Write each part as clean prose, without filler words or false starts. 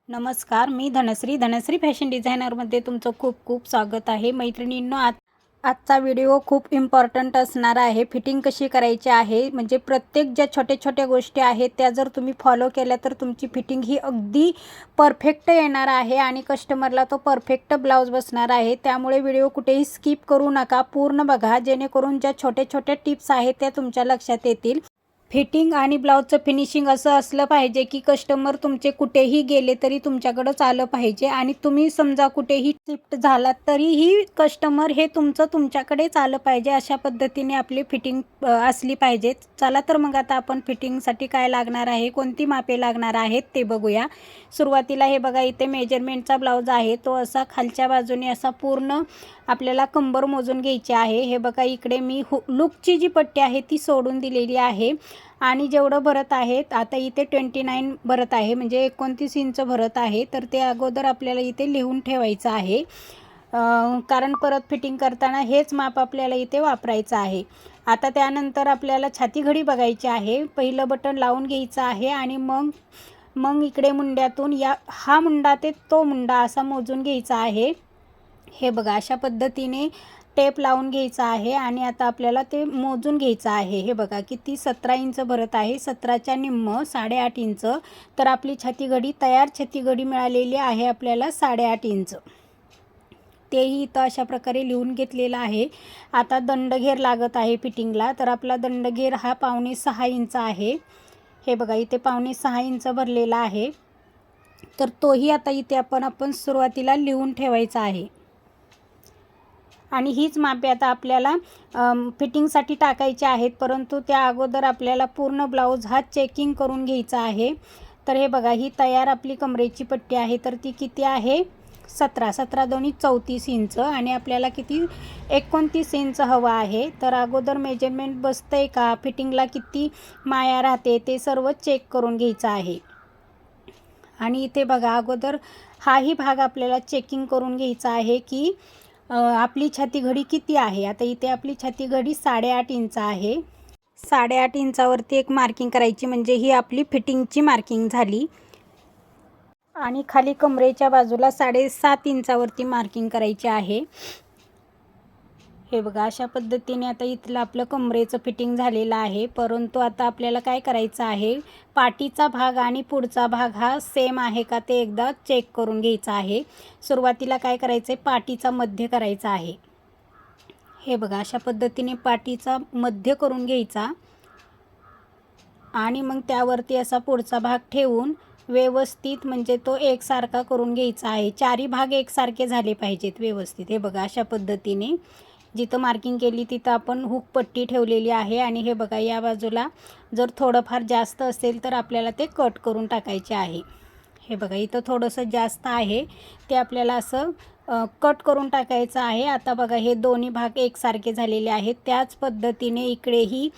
नमस्कार, मी धनश्री फॅशन डिझायनरमध्ये तुमचं खूप खूप स्वागत आहे. मैत्रिणींनो, आजचा व्हिडिओ खूप इम्पॉर्टंट असणार आहे. फिटिंग कशी करायची आहे, म्हणजे प्रत्येक ज्या छोट्या गोष्टी आहेत त्या जर तुम्ही फॉलो केल्या तर तुमची फिटिंग ही अगदी परफेक्ट येणार आहे आणि कस्टमरला तो परफेक्ट ब्लाऊज बसणार आहे. त्यामुळे व्हिडिओ कुठेही स्किप करू नका, पूर्ण बघा, जेणेकरून ज्या छोट्या टिप्स आहेत त्या तुमच्या लक्षात येतील. फिटिंग आणि ब्लाऊजचं फिनिशिंग असं असलं पाहिजे की कस्टमर तुमचे कुठेही गेले तरी तुमच्याकडंच आलं पाहिजे आणि तुम्ही समजा कुठेही शिफ्ट झालात तरीही कस्टमर हे तुमच्याकडेच आलं पाहिजे. अशा पद्धतीने आपली फिटिंग असली पाहिजे. चला तर मग आता आपण फिटिंगसाठी काय लागणार आहे, कोणती मापे लागणार आहेत ते बघूया. सुरुवातीला हे बघा, इथे मेजरमेंटचा ब्लाऊज आहे. तो असा खालच्या बाजूने असा पूर्ण आपल्याला कंबर मोजून घ्यायची आहे. हे बघा, इकडे मी लुकची जी पट्टी आहे ती सोडून दिलेली आहे आणि जेवढं भरत आहेत आता इथे 29 भरत आहे, म्हणजे 29 इंच भरत आहे. तर ते अगोदर आपल्याला इथे लिहून ठेवायचं आहे, कारण परत फिटिंग करताना हेच माप आपल्याला इथे वापरायचं आहे. आता त्यानंतर आपल्याला छाती घडी बघायची आहे. पहिलं बटन लावून घ्यायचं आहे आणि मग इकडे मुंड्यातून हा मुंडा ते तो मुंडा असा मोजून घ्यायचा आहे. हे बघा, अशा पद्धतीने टेप लावून घ्यायचा आहे आणि आता आपल्याला ते मोजून घ्यायचं आहे. हे बघा, किती 17 इंच भरत आहे. 17च्या निम्म 8.5 इंच. तर आपली छाती घडी तयार छाती घडी मिळालेली आहे आपल्याला 8.5 इंच. तेही इथं अशा प्रकारे लिहून घेतलेलं आहे. आता दंडघेर लागत आहे फिटिंगला. तर आपला दंडघेर हा 5.25 इंच आहे. हे बघा, इथे 5.25 इंच भरलेला आहे. तर तोही आता इथे आपण सुरुवातीला लिहून ठेवायचा आहे आणि हीच मापे आता आपल्याला फिटिंगसाठी टाकायची आहेत. परंतु त्या अगोदर आपल्याला पूर्ण ब्लाऊज हा चेकिंग करून घ्यायचा आहे. तर हे बघा, ही तयार आपली कमरेची पट्टी आहे. तर ती किती आहे, 17 दोन्ही 34 इंच आणि आपल्याला किती 29 इंच हवा आहे. तर अगोदर मेजरमेंट बसतंय का, फिटिंगला किती माया राहते ते सर्व चेक करून घ्यायचं आहे. आणि इथे बघा, अगोदर हाही भाग आपल्याला चेकिंग करून घ्यायचा आहे की आपली छाती घडी किती आहे. आता इथे आपली छाती घडी 8.5 इंच आहे. 8.5 इंचावरती एक मार्किंग करायची, म्हणजे ही आपली फिटिंगची मार्किंग झाली. आणि खाली कमरेच्या बाजूला 7.5 इंचावरती मार्किंग करायची आहे. हे बघा, अशा पद्धतीने आता इथलं आपलं कमरेचं फिटिंग झालेलं आहे. परंतु आता आपल्याला काय करायचं आहे, पाठीचा भाग आणि पुढचा भाग हा सेम आहे का ते एकदा चेक करून घ्यायचा आहे. सुरुवातीला काय करायचं आहे, पाठीचा मध्य करायचा आहे. हे बघा, अशा पद्धतीने पाठीचा मध्य करून घ्यायचा आणि मग त्यावरती असा पुढचा भाग ठेवून व्यवस्थित, म्हणजे तो एकसारखा करून घ्यायचा आहे. चारी भाग एकसारखे झाले पाहिजेत व्यवस्थित. हे बघा, अशा पद्धतीने जिथं मार्किंग केली तिथं आपण हुक पट्टी ठेवलेली आहे. आणि हे बघा, या बाजूला जर थोडंफार जास्त असेल तर आपल्याला ते कट करून टाकायचे आहे. हे बघा, इथं थोडंसं जास्त आहे ते आपल्याला असं कट करून टाकायचं आहे. आता बघा, हे दोन्ही भाग एकसारखे झालेले आहेत. त्याच पद्धतीने इकडेही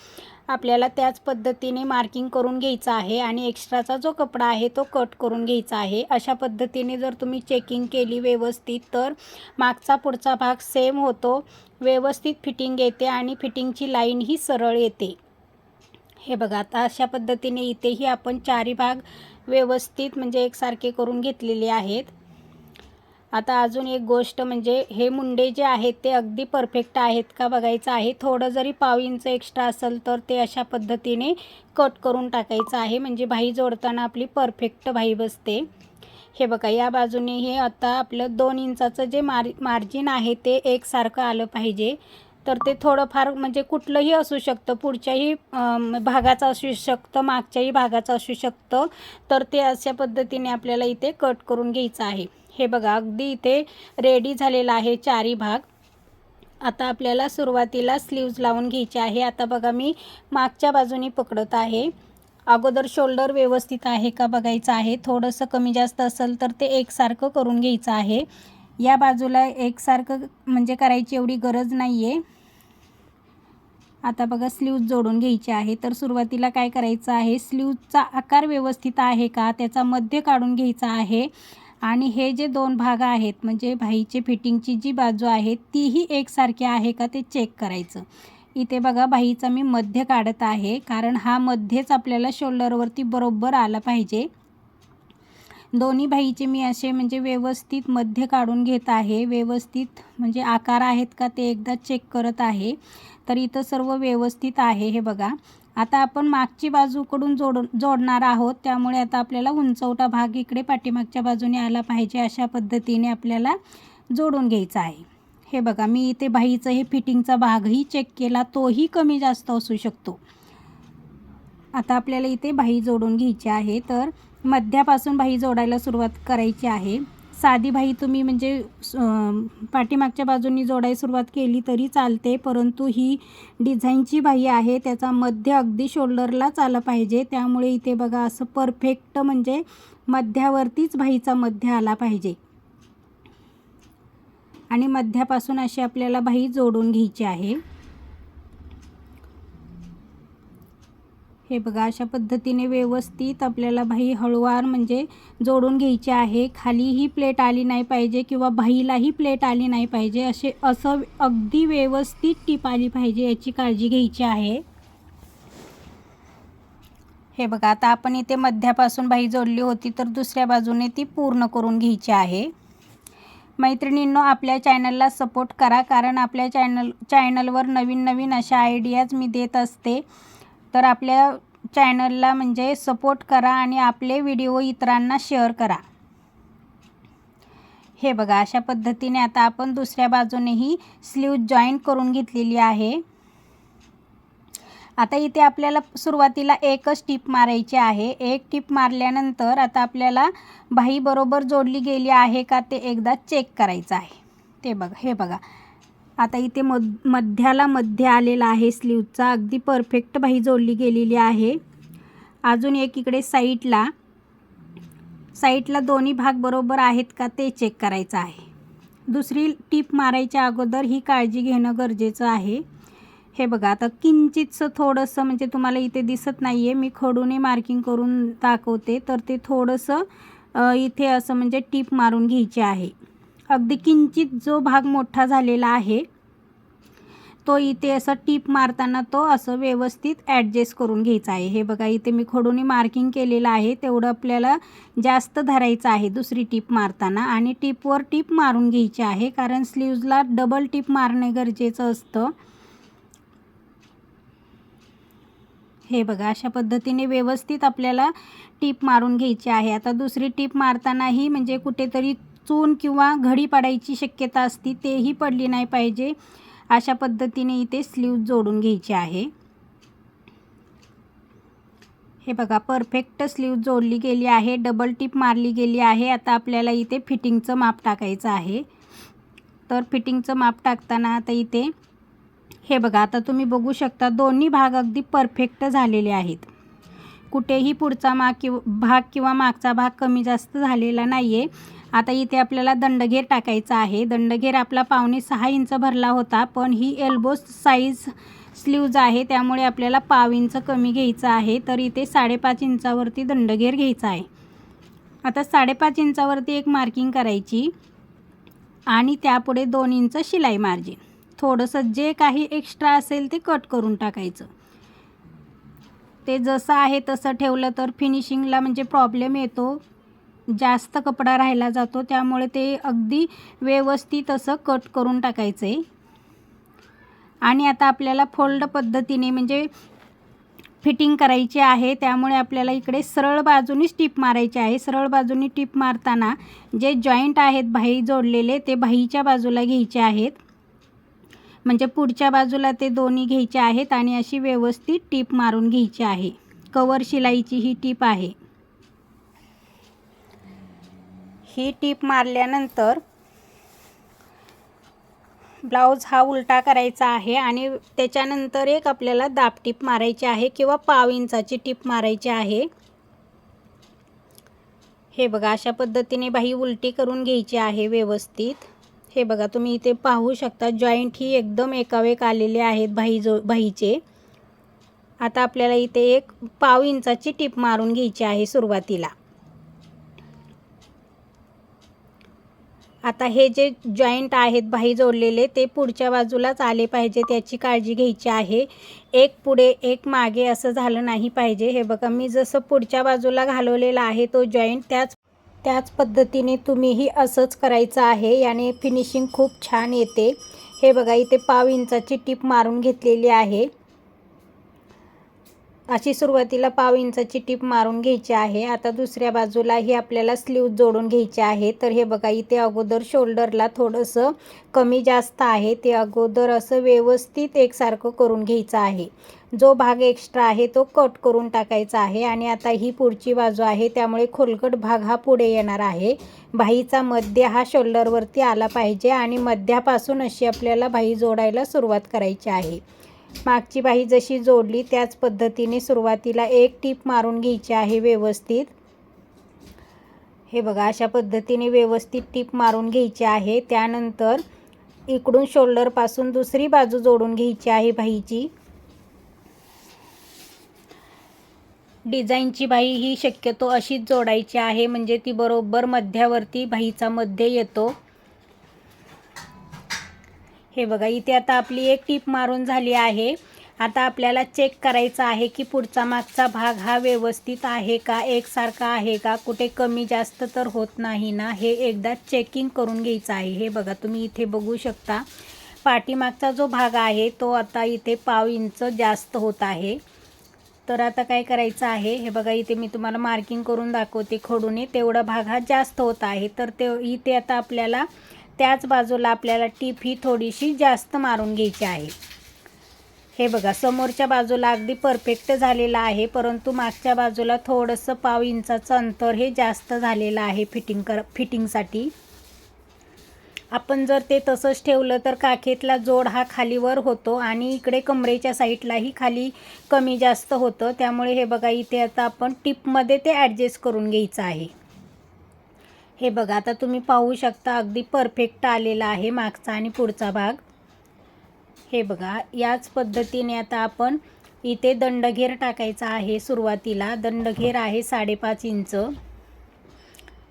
आपल्याला त्याच पद्धतीने मार्किंग करून घ्यायचं आहे आणि एक्स्ट्राचा जो कपडा आहे तो कट करून घ्यायचा आहे. अशा पद्धतीने जर तुम्ही चेकिंग केली व्यवस्थित तर मागचा पुढचा भाग सेम होतो, व्यवस्थित फिटिंग येते आणि फिटिंगची लाईन ही सरळ येते. हे बघा, आता अशा पद्धतीने इथेही आपण चारी भाग व्यवस्थित म्हणजे एकसारखे करून घेतलेले आहेत. आता अजून एक गोष्ट, म्हणजे हे मुंडे जे आहेत ते अगदी परफेक्ट आहेत का बघायचं आहे. थोडं जरी 1/2 इंच एक्स्ट्रा असेल तर ते अशा पद्धतीने कट करून टाकायचं आहे, म्हणजे बाही जोडताना आपली परफेक्ट बाही बसते. हे बघा, या बाजूने हे आता आपलं 2 इंचाचं जे मार्जिन आहे ते एकसारखं आलं पाहिजे. तर ते थोडंफार म्हणजे कुठलंही असू शकतं, पुढच्याही भागाचं असू शकतं, मागच्याही भागाचं असू शकतं. तर ते अशा पद्धतीने आपल्याला इथे कट करून घ्यायचं आहे. हे बघा, अगदी इथे रेडी झालेला आहे चारी भाग. आता आपल्याला सुरुवातीला स्लीव्ज लावून घ्यायची आहे. आता बघा, मी मागच्या बाजूनी पकडत आहे. अगोदर शोल्डर व्यवस्थित आहे का बघायचं आहे. थोडंसं कमी जास्त असेल तर ते एकसारखं करून घ्यायचं आहे. या बाजूला एकसारखं म्हणजे करायची एवढी गरज नाही आहे. आता बघा, स्लीव्ज जोडून घ्यायची आहे. तर सुरुवातीला काय करायचं आहे, स्लीव्जचा आकार व्यवस्थित आहे का त्याचा मध्य काढून घ्यायचा आहे आणि हे जे 2 भाग आहेत, म्हणजे बाहीचे फिटिंगची जी बाजू आहे तीही एकसारखी आहे का ते चेक करायचं. इथे बघा, बाहीचा मी मध्य काढत आहे, कारण हा मध्यच आपल्याला शोल्डरवरती बरोबर आला पाहिजे. दोन्ही भाईचे मी असे म्हणजे व्यवस्थित मध्य काढून घेत आहे. व्यवस्थित म्हणजे आकार आहेत का ते एकदा चेक करत आहे. तर इथं सर्व व्यवस्थित आहे हे बघा. आता आपण मागची बाजूकडून जोडणार आहोत, त्यामुळे आता आपल्याला उंचवटा भाग इकडे पाठीमागच्या बाजूने आला पाहिजे. अशा पद्धतीने आपल्याला जोडून घ्यायचा आहे. हे बघा, मी इथे बाहीचं हे फिटिंगचा भागही चेक केला, तोही कमी जास्त असू शकतो. आता आपल्याला इथे बाही जोडून घ्यायची आहे. तर मध्यापासून बाही जोडायला सुरुवात करायची आहे. साधी बाही तुम्ही म्हणजे पाठीमागच्या बाजूनी जोडायला सुरुवात केली तरी चालते, परंतु ही डिझाईनची बाही आहे, त्याचा मध्य अगदी शोल्डरलाच आलं पाहिजे. त्यामुळे इथे बघा असं परफेक्ट म्हणजे मध्यावरतीच बाहीचा मध्य आला पाहिजे आणि मध्यापासून अशी आपल्याला बाही जोडून घ्यायची आहे. हे बघा, अशा पद्धतीने व्यवस्थित आपल्याला बाही हळूवार म्हणजे जोडून घ्यायची आहे. खालीही प्लेट आली नाही पाहिजे किंवा बाहीलाही प्लेट आली नाही पाहिजे. असं अगदी व्यवस्थित टीप आली पाहिजे, याची काळजी घ्यायची आहे. हे बघा, आता आपण इथे मध्यापासून बाही जोडली होती, तर दुसऱ्या बाजूने ती पूर्ण करून घ्यायची आहे. मैत्रिणींनो, आपल्या चॅनलला सपोर्ट करा, कारण आपल्या चॅनलवर नवीन नवीन अशा आयडियाज मी देत असते. तर आपल्या चॅनलला म्हणजे सपोर्ट करा आणि आपले व्हिडिओ इतरांना शेअर करा. हे बघा, अशा पद्धतीने आता आपण दुसऱ्या बाजूनेही स्लीव जॉईंट करून घेतलेली आहे. आता इथे आपल्याला सुरुवातीला एकच टीप मारायची आहे. एक टीप मारल्यानंतर आता आपल्याला बाही बरोबर जोडली गेली आहे का ते एकदा चेक करायचं आहे. ते बघा, हे बघा, आता इथे मध्याला मध्य आलेला आहे स्लीवचा, अगदी परफेक्ट बाही जोडली गेलेली आहे. अजून एक इकडे साईडला दोन्ही भाग बरोबर आहेत का ते चेक करायचं आहे. दुसरी टीप मारायच्या अगोदर ही काळजी घेणं गरजेचं आहे. हे बघा, आता किंचितसं थोडंसं म्हणजे तुम्हाला इथे दिसत नाही आहे, मी खडूने मार्किंग करून दाखवते. तर ते थोडंसं इथे असं म्हणजे टीप मारून घ्यायची आहे. अगदी किंचित जो भाग मोठा झालेला आहे तो इथे असं टीप मारताना तो असं व्यवस्थित ॲडजस्ट करून घ्यायचा आहे. हे बघा, इथे मी खडूने मार्किंग केलेलं आहे, तेवढं आपल्याला जास्त धरायचं आहे दुसरी टीप मारताना आणि टीपवर टीप मारून घ्यायची आहे, कारण स्लीव्जला डबल टीप मारणे गरजेचं असतं. हे बघा, अशा पद्धतीने व्यवस्थित आपल्याला टीप मारून घ्यायची आहे. आता दुसरी टीप मारतानाही म्हणजे कुठेतरी चून किंवा घडी पडायची शक्यता असती, तेही पडली नाही पाहिजे. अशा पद्धतीने इथे स्लीव जोडून घ्यायची आहे. हे बघा, परफेक्ट स्लीव जोडली गेली आहे, डबल टीप मारली गेली आहे. आता आपल्याला इथे फिटिंगचं माप टाकायचं आहे. तर फिटिंगचं माप टाकताना आता इथे हे बघा, आता तुम्ही बघू शकता दोन्ही भाग अगदी परफेक्ट झालेले आहेत. कुठेही पुढचा भाग किंवा मागचा भाग कमी जास्त झालेला नाही आहे. आता इथे आपल्याला दंडघेर टाकायचा आहे. दंडघेर आपला 5.5 इंच भरला होता, पण ही एल्बो साईज स्लीव्ज आहे, त्यामुळे आपल्याला 1/2 इंच कमी घ्यायचं आहे. तर इथे 5.5 इंचावरती दंडघेर घ्यायचा आहे. आता 5.5 इंचावरती एक मार्किंग करायची आणि त्यापुढे 2 इंच शिलाई मार्जिन. थोडंसं जे काही एक्स्ट्रा असेल ते कट करून टाकायचं. ते जसं आहे तसं ठेवलं तर फिनिशिंगला म्हणजे प्रॉब्लेम येतो, जास्त कपडा राहिला जातो. त्यामुळे ते अगदी व्यवस्थित असं कट करून टाकायचं आहे. आणि आता आपल्याला फोल्ड पद्धतीने म्हणजे फिटिंग करायची आहे, त्यामुळे आपल्याला इकडे सरळ बाजूनीच टीप मारायची आहे. सरळ बाजूनी टीप मारताना जे जॉईंट आहेत बाही जोडलेले ते बाहीच्या बाजूला घ्यायचे आहेत, म्हणजे पुढच्या बाजूला ते दोन्ही घ्यायचे आहेत आणि अशी व्यवस्थित टीप मारून घ्यायची आहे. कवर शिलाईची ही टीप आहे. ही टीप मारल्यानंतर ब्लाऊज हा उलटा करायचा आहे आणि त्याच्यानंतर एक आपल्याला दाब टीप मारायची आहे किंवा 1/2 इंचाची टीप मारायची आहे. हे बघा, अशा पद्धतीने बाही उलटी करून घ्यायची आहे व्यवस्थित. हे बघा, तुम्ही इथे पाहू शकता जॉईंट ही एकदम एकावेक आलेले आहेत बाहीचे. आता आपल्याला इथे एक 1/2 इंचाची टीप मारून घ्यायची आहे सुरुवातीला. आता हे जे जॉईंट आहेत बाही जोडलेले ते पुढच्या बाजूलाच आले पाहिजे, त्याची काळजी घ्यायची आहे. एक पुढे एक मागे असं झालं नाही पाहिजे. हे बघा, मी जसं पुढच्या बाजूला घालवलेला आहे तो जॉईंट त्याच पद्धतीने तुम्हीही असंच करायचं आहे. याने फिनिशिंग खूप छान येते. हे बघा इथे 1/2 इंचाची टीप मारून घेतलेली आहे. अशी सुरुवातीला 1/2 इंचाची टीप मारून घ्यायची आहे. आता दुसऱ्या बाजूलाही आपल्याला स्लीव जोडून घ्यायचे आहे. तर हे बघा इथे अगोदर शोल्डरला थोडंसं कमी जास्त आहे, ते अगोदर असं व्यवस्थित एकसारखं करून घ्यायचं आहे. जो भाग एक्स्ट्रा आहे तो कट करून टाकायचा आहे. आणि आता ही पुढची बाजू आहे, त्यामुळे खोलगट भाग हा पुढे येणार आहे. बाहीचा मध्य हा शोल्डरवरती आला पाहिजे आणि मध्यापासून अशी आपल्याला बाही जोडायला सुरुवात करायची आहे. मागची बाही जशी जोडली त्याच पद्धतीने सुरुवातीला एक टीप मारून घ्यायची आहे व्यवस्थित. हे बघा अशा पद्धतीने व्यवस्थित टीप मारून घ्यायची आहे. त्यानंतर इकडून शोल्डरपासून दुसरी बाजू जोडून घ्यायची आहे बाहीची. डिझाईनची बाही ही शक्यतो अशीच जोडायची आहे, म्हणजे ती बरोबर मध्यावरती बाहीचा मध्य येतो. हे बघा इथे आता आपली एक टीप मारून झाली आहे. आता आपल्याला चेक करायचं आहे की पुढचा मागचा भाग हा व्यवस्थित आहे का, एकसारखा आहे का, कुठे कमी जास्त तर होत नाही ना, हे एकदा चेकिंग करून घ्यायचं आहे. हे बघा तुम्ही इथे बघू शकता, पाठीमागचा जो भाग आहे तो आता इथे 1/2 इंच जास्त होत आहे. तर आता काय करायचं आहे, हे बघा इथे मी तुम्हाला मार्किंग करून दाखवते खडूने, तेवढा भाग हा जास्त होत आहे. तर ते इथे आता आपल्याला त्याच बाजूला आपल्याला टीप ही थोडीशी जास्त मारून घ्यायची आहे. हे बघा समोरच्या बाजूला अगदी परफेक्ट झालेला आहे, परंतु मागच्या बाजूला थोडंसं 1/2 इंचाचं अंतर हे जास्त झालेलं आहे फिटिंगसाठी. आपण जर ते तसंच ठेवलं तर काखेतला जोड हा खालीवर होतो आणि इकडे कमरेच्या साईडलाही खाली कमी जास्त होतं. त्यामुळे हे बघा इथे आता आपण टिपमध्ये ते ॲडजस्ट करून घ्यायचं आहे. हे बघा आता तुम्ही पाहू शकता अगदी परफेक्ट आलेला आहे मागचा आणि पुढचा भाग. हे बघा याच पद्धतीने आता आपण इथे दंडघेर टाकायचा आहे. सुरुवातीला दंडघेर आहे 5.5 इंच.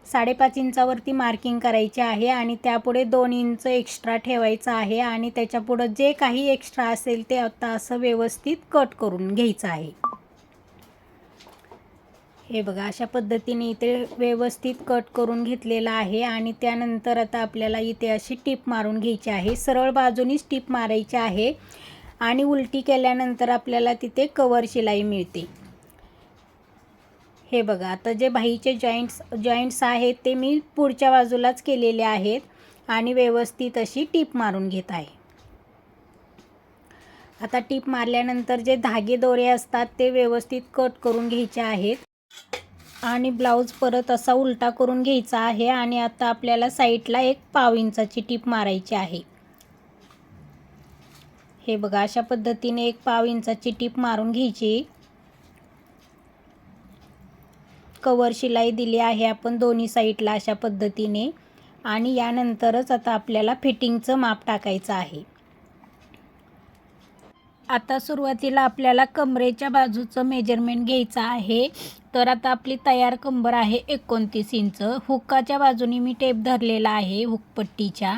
5.5 इंचावरती मार्किंग करायचे आहे आणि त्यापुढे 2 इंच एक्स्ट्रा ठेवायचं आहे आणि त्याच्यापुढं जे काही एक्स्ट्रा असेल ते आता असं व्यवस्थित कट करून घ्यायचं आहे. हे बघा अशा पद्धतीने इथे व्यवस्थित कट करून घेतलेला आहे आणि त्यानंतर आता आपल्याला इथे अशी टीप मारून घ्यायची आहे. सरळ बाजूनीच टीप मारायची आहे आणि उलटी केल्यानंतर आपल्याला तिथे कवर शिलाई मिळते. हे बघा आता जे बाहीचे जॉईंट्स आहेत ते मी पुढच्या बाजूलाच केलेले आहेत आणि व्यवस्थित अशी टीप मारून घेत आहे. आता टीप मारल्यानंतर जे धागे दोरे असतात ते व्यवस्थित कट करून घ्यायचे आहेत आणि ब्लाऊज परत असा उलटा करून घ्यायचा आहे. आणि आता आपल्याला साईडला एक 1/2 इंचाची टीप मारायची आहे. हे बघा अशा पद्धतीने एक 1/2 इंचाची टीप मारून घ्यायची. कवर शिलाई दिली आहे आपण दोन्ही साईडला अशा पद्धतीने आणि यानंतरच आता आपल्याला फिटिंगचं माप टाकायचं आहे. आता सुरुवातीला आपल्याला कमरेच्या बाजूचं मेजरमेंट घ्यायचं आहे. तर आता आपली तयार कंबर आहे 29 इंच. हुकाच्या बाजूने मी टेप धरलेला आहे हुकपट्टीच्या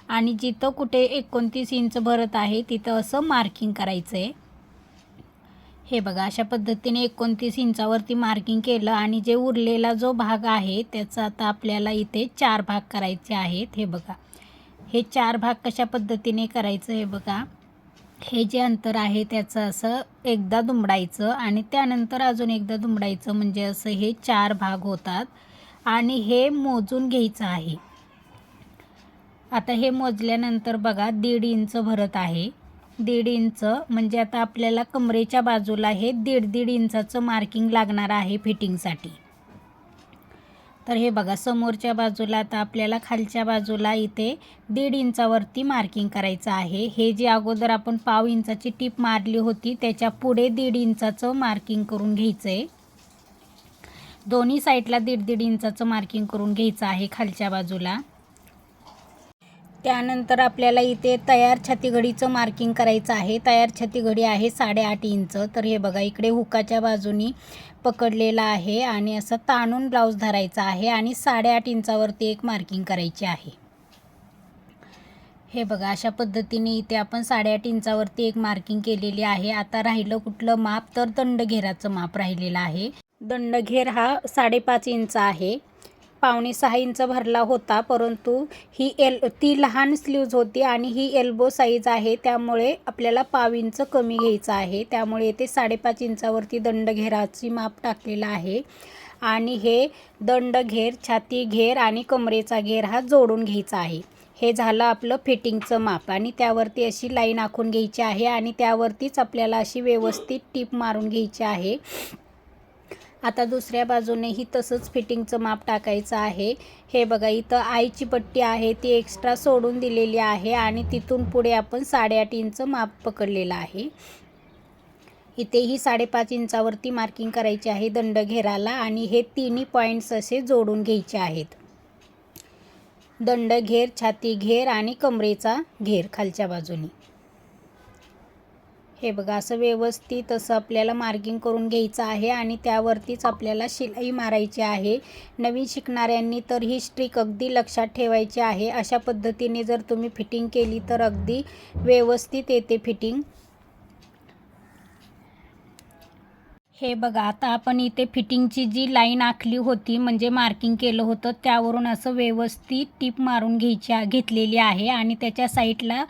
आणि जिथं कुठे 29 इंच भरत आहे तिथं असं मार्किंग करायचं आहे. हे बघा अशा पद्धतीने 29 इंचावरती मार्किंग केलं आणि जे उरलेला जो भाग आहे त्याचा आता आपल्याला इथे 4 भाग करायचे आहेत. हे बघा हे 4 भाग कशा पद्धतीने करायचं, हे बघा हे जे अंतर आहे त्याचं असं एकदा दुमडायचं आणि त्यानंतर अजून एकदा दुमडायचं, म्हणजे असं हे 4 भाग होतात आणि हे मोजून घ्यायचं आहे. आता हे मोजल्यानंतर बघा 1.5 इंच भरत आहे. 1.5 इंच म्हणजे आता आपल्याला कमरेच्या बाजूला हे 1.5 इंचाचं मार्किंग लागणार आहे फिटिंगसाठी. तर हे बघा समोरच्या बाजूला आता आपल्याला खालच्या बाजूला इथे 1.5 इंचावरती मार्किंग करायचं आहे. हे जे अगोदर आपण 1/2 इंचाची टीप मारली होती त्याच्या पुढे 1.5 इंचाचं मार्किंग करून घ्यायचं आहे. दोन्ही साईडला 1.5 इंचाचं मार्किंग करून घ्यायचं आहे खालच्या बाजूला. त्यानंतर आपल्याला इथे तयार छातीघडीचं मार्किंग करायचं आहे. तयार छातीघडी आहे 8.5 इंच. तर हे बघा इकडे हुकाच्या बाजूनी पकडलेला आहे आणि असं ताणून ब्लाऊज धरायचा आहे आणि 8.5 इंचावरती एक मार्किंग करायची आहे. हे बघा अशा पद्धतीने इथे आपण 8.5 इंचावरती एक मार्किंग केलेली आहे. आता राहिलं कुठलं माप, तर दंडघेराचं माप राहिलेलं आहे. दंडघेर हा 5.5 इंच आहे. 5.5 इंच भरला होता, परंतु ती लहान स्लीव्ज होती आणि ही एल्बो साईज आहे, त्यामुळे आपल्याला 1/2 इंच कमी घ्यायचं आहे. त्यामुळे इथे 5.5 इंचावरती दंडघेराची माप टाकलेला आहे आणि हे दंडघेर, छाती घेर आणि कमरेचा घेर हा जोडून घ्यायचा आहे. हे झालं आपलं फिटिंगचं माप आणि त्यावरती अशी लाईन आखून घ्यायची आहे आणि त्यावरतीच आपल्याला अशी व्यवस्थित टीप मारून घ्यायची आहे. आता दुसऱ्या बाजूनेही तसंच फिटिंगचं माप टाकायचं आहे. हे बघा, इथं आईची पट्टी आहे ती एक्स्ट्रा सोडून दिलेली आहे आणि तिथून पुढे आपण 8.5 इंच माप पकडलेलं आहे. इथेही 5.5 इंचावरती मार्किंग करायची आहे दंडघेराला आणि हे तिन्ही पॉईंट्स असे जोडून घ्यायचे आहेत. दंडघेर, छाती घेर आणि कमरेचा घेर खालच्या बाजूने. हे बघा, असं व्यवस्थित असं आपल्याला मार्किंग करून घ्यायचं आहे आणि त्यावरतीच आपल्याला शिलाई मारायची आहे. नवीन शिकणाऱ्यांनी तर ही ट्रिक अगदी लक्षात ठेवायची आहे. अशा पद्धतीने जर तुम्ही फिटिंग केली तर अगदी व्यवस्थित येते फिटिंग. हे बघा, आता आपण इथे फिटिंगची जी लाईन आखली होती म्हणजे मार्किंग केलं होतं त्यावरून असं व्यवस्थित टीप मारून घेतलेली आहे आणि त्याच्या साईडला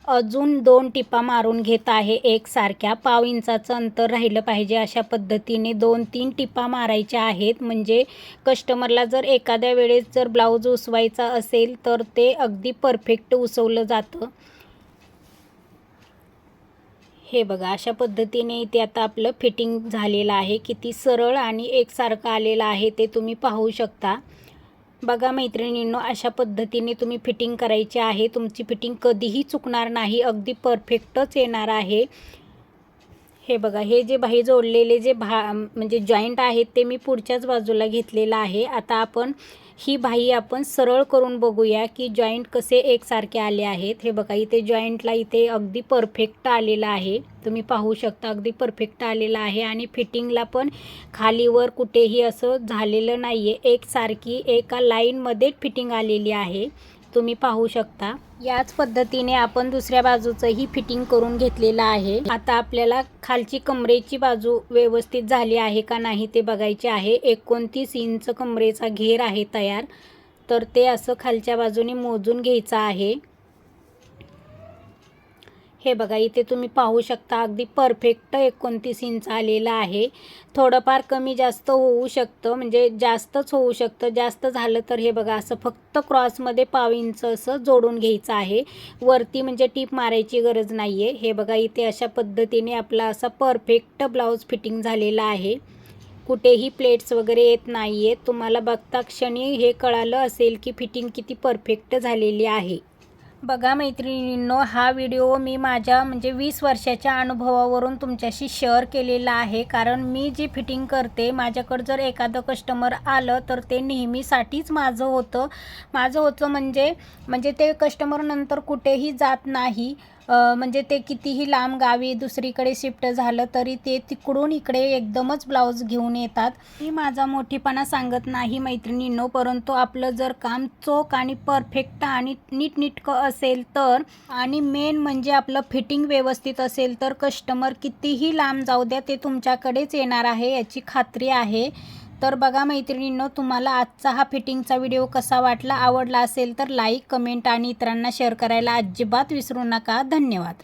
अजून 2 टिपा मारून घेत आहे एकसारख्या. 1/2 इंचाचं अंतर राहिलं पाहिजे. अशा पद्धतीने 2-3 टिपा मारायच्या आहेत, म्हणजे कस्टमरला जर एखाद्या वेळेस जर ब्लाऊज उसवायचा असेल तर ते अगदी परफेक्ट उसवलं जातं. हे बघा, अशा पद्धतीने इथे आता आपलं फिटिंग झालेलं आहे. किती सरळ आणि एकसारखं आलेलं आहे ते तुम्ही पाहू शकता. बघा मैत्रिणींनो, अशा पद्धतीने तुम्ही फिटिंग करायची आहे. तुमची फिटिंग कधीही चुकणार नाही, अगदी परफेक्टच येणार आहे. हे बघा, हे जे बाही जोडलेले जे म्हणजे जॉईंट आहेत ते मी पुढच्याच बाजूला घेतलेलं आहे. आता आपण ही बाही आपण सरळ करून बघूया की जॉईंट कसे एकसारखे आले आहेत. हे बघा, इथे जॉईंटला इथे अगदी परफेक्ट आलेलं आहे. तुम्ही पाहू शकता अगदी परफेक्ट आलेलं आहे आणि फिटिंगला पण खालीवर कुठेही असं झालेलं नाही आहे. एकसारखी एका लाईनमध्ये फिटिंग आलेली आहे, तुम्ही पाहू शकता. याच पद्धतीने आपण दुसऱ्या बाजूचंही फिटिंग करून घेतलेलं आहे. आता आपल्याला खालची कमरेची बाजू व्यवस्थित झाली आहे का नाही ते बघायचे आहे. 29 इंच कमरेचा घेर आहे तयार, तर ते असं खालच्या बाजूने मोजून घ्यायचं आहे. हे बघा, इथे तुम्ही पाहू शकता अगदी परफेक्ट 29 इंच आलेलं आहे. थोडंफार कमी जास्त होऊ शकतं, म्हणजे जास्तच होऊ शकतं. जास्त झालं तर हे बघा, असं फक्त क्रॉसमध्ये 1/2 इंच असं जोडून घ्यायचं आहे. वरती म्हणजे टीप मारायची गरज नाही आहे. हे बघा, इथे अशा पद्धतीने आपला असा परफेक्ट ब्लाऊज फिटिंग झालेला आहे. कुठेही प्लेट्स वगैरे येत नाही आहेत. तुम्हाला बघता क्षणी हे कळालं असेल की फिटिंग किती परफेक्ट झालेली आहे. बघा मैत्रिणींनो, हा व्हिडिओ मी माझ्या म्हणजे 20 वर्षाच्या अनुभवावरून तुमच्याशी शेअर केलेला आहे. कारण मी जी फिटिंग करते, माझ्याकडं जर एखादं कस्टमर आलं तर ते नेहमीसाठीच माझं होतं म्हणजे ते कस्टमर नंतर कुठेही जात नाही. म्हणजे ते कितीही लांब गावी दुसरीकडे शिफ्ट झालं तरी ते तिकडून इकडे एकदमच ब्लाऊज घेऊन येतात. मी माझा मोठेपणा सांगत नाही मैत्रिणींनो, परंतु आपलं जर काम चोख आणि परफेक्ट आणि नीटनेटकं असेल तर, आणि मेन म्हणजे आपलं फिटिंग व्यवस्थित असेल तर कस्टमर कितीही लांब जाऊ द्या ते तुमच्याकडेच येणार आहे, याची खात्री आहे. तर बघा मैत्रिणींनो, तुम्हाला आजचा हा फिटिंगचा व्हिडिओ कसा वाटला, आवडला असेल तर लाईक, कमेंट आणि इतरांना शेअर करायला अजिबात विसरू नका. धन्यवाद.